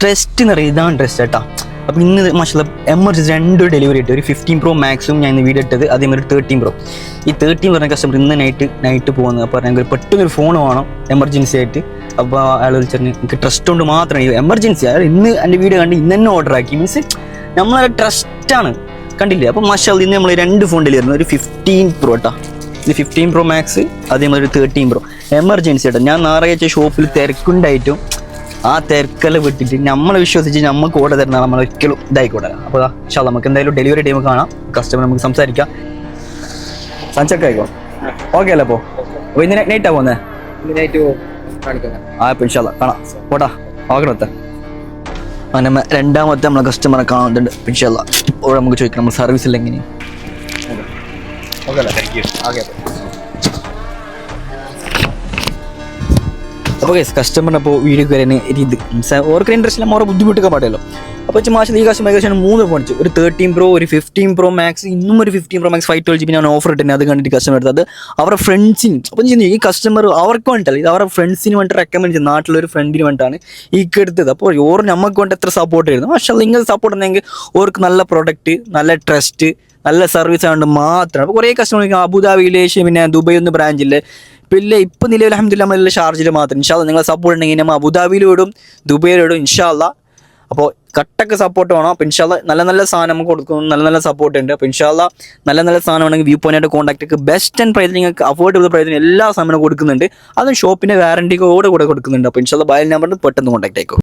Trust എന്ന് പറയുന്നത് ഇതാണ് ട്രസ്റ്റ് കേട്ടോ. അപ്പോൾ ഇന്ന് മാഷാഅല്ലാ എമർജൻസി 2 ഡെലിവറി ഇട്ട് ഒരു 15 Pro മാക്സും ഞാൻ ഇന്ന് വീഡിയോ ഇട്ടത്, അതേമാതിരി 13 Pro. ഈ 13 പറഞ്ഞ കസ്റ്റമർ ഇന്ന് നൈറ്റ് പോകുന്നത്. അപ്പോൾ ഞങ്ങൾക്ക് പെട്ടെന്നൊരു ഫോൺ വേണം എമർജൻസി ആയിട്ട്. അപ്പോൾ അയാൾ വിളിച്ചിട്ട് എനിക്ക് ട്രസ്റ്റ് കൊണ്ട് മാത്രമാണ് എമർജൻസി, അയാൾ ഇന്ന് എൻ്റെ വീഡിയോ കണ്ട് ഇന്ന് തന്നെ ഓർഡർ ആക്കി. മീൻസ് നമ്മളെ ട്രസ്റ്റാണ്, കണ്ടില്ലേ. അപ്പോൾ മാഷാഅല്ലാ ഇന്ന് നമ്മൾ 2 ഫോൺ ഡെലിവറി, ഒരു 15 Pro കേട്ടോ, ഇത് 15 Pro മാക്സ്, അതേമാതിരി 13 Pro എമർജൻസി കേട്ടോ. ഞാൻ ഞായറാഴ്ച ഷോപ്പിൽ തിരക്കുണ്ടായിട്ടും ആ തിരക്കെല്ലാം വിട്ടിട്ട് നമ്മളെ വിശ്വസിച്ച് നമുക്ക് ഓർഡർ തരുന്ന നമ്മൾ ഒരിക്കലും ഇതായിക്കോട്ടെ. അപ്പോൾ ഇൻഷാ നമുക്ക് എന്തായാലും ഡെലിവറി ടൈം കാണാം, കസ്റ്റമർ നമുക്ക് സംസാരിക്കാം. സൺചെക്ക് ആയിക്കോ, ഓക്കെ അല്ലേ? അപ്പോൾ ഇന്ന് നൈറ്റാണ് പോകുന്നത്. അപ്പോൾ ഇൻഷാ കാണാം, പോട്ടാ ഓക്കെ. അങ്ങനെ രണ്ടാമത്തെ നമ്മളെ കസ്റ്റമറെ കാണുന്നുണ്ട്. ഇൻഷാ ഓടെ നമുക്ക് ചോദിക്കാം നമ്മൾ സർവീസിൽ എങ്ങനെയാണ്. ഓക്കെ അല്ലേ? ഓക്കെ. അപ്പോൾ കസ്റ്റമറിന് അപ്പോൾ വീഡിയോ കയറിയ രീതി ഓർക്ക് ഇൻട്രസ്റ്റ് നമ്മൾ ബുദ്ധിമുട്ടൊക്കെ പാടില്ലല്ലോ. അപ്പോൾ മാസം ഈ കസ്റ്റമർ ഏകദേശം 3 ഫോൺ, ഒരു 13 Pro, ഒരു 15 Pro മാക്സ്, ഇന്നും ഒരു 15 Pro മാക്സ് 512GB ഞാൻ ഓഫർ ഇട്ടേ. അത് കണ്ടിട്ട് കസ്റ്റമർ എടുത്തത് അവരുടെ ഫ്രണ്ട്സിന്. അപ്പം ഈ കസ്റ്റമർ അവർക്ക് വേണ്ടിയിട്ടല്ല, ഇത് അവരുടെ ഫ്രണ്ട്സിന് വേണ്ടി റെക്കമെൻഡ് ചെയ്ത്, നാട്ടിലൊരു ഫ്രണ്ടിന് വേണ്ടിയിട്ടാണ് ഈ എടുത്തത്. അപ്പോൾ ഓർ നമുക്ക് വേണ്ടി എത്ര സപ്പോർട്ട് ചെയ്യുന്നു. പക്ഷേ ഇങ്ങനെ സപ്പോർട്ട് ഉണ്ടെങ്കിൽ ഓർക്ക് നല്ല പ്രൊഡക്റ്റ്, നല്ല ട്രസ്റ്റ്, നല്ല സർവീസ് ആയതുകൊണ്ട് മാത്രമാണ്. അപ്പോൾ കുറേ കസ്റ്റമർ അബുദാബിയിലേക്ക്, പിന്നെ ദുബൈ ഒന്ന് ബ്രാഞ്ചിൽ, പിന്നെ ഇപ്പം നിലവിൽ അൽഹംദുലില്ലാഹ് നമ്മളെല്ലാം ഷാർജിൽ മാത്രം. ഇൻഷാ അല്ലാഹ് നിങ്ങളെ സപ്പോർട്ട് ഉണ്ടെങ്കിൽ നമ്മൾ അബുദാബിയിലോടും ദുബൈയിലോടും ഇൻഷാ അല്ലാഹ്. അപ്പോൾ കട്ടൊക്കെ സപ്പോർട്ട് വേണം. അപ്പോൾ ഇൻഷാ അല്ലാഹ് നല്ല സാധനം നമുക്ക് കൊടുക്കും, നല്ല സപ്പോർട്ട് ഉണ്ട്. അപ്പോൾ ഇൻഷാ അല്ലാഹ് നല്ല സാധനം ഉണ്ടെങ്കിൽ view point contact best and price, നിങ്ങൾക്ക് അഫോർഡബിൾ പ്രൈസിന് എല്ലാ സാധനവും കൊടുക്കുന്നുണ്ട്. അതും ഷോപ്പിൻ്റെ വാറണ്ടിയോടെ കൂടെ കൊടുക്കുന്നുണ്ട്. അപ്പോൾ ഇൻഷാ അല്ലാഹ് ബയൽ നമ്പറിൽ പെട്ടെന്ന് കോൺടാക്ട് ആയിക്കോ.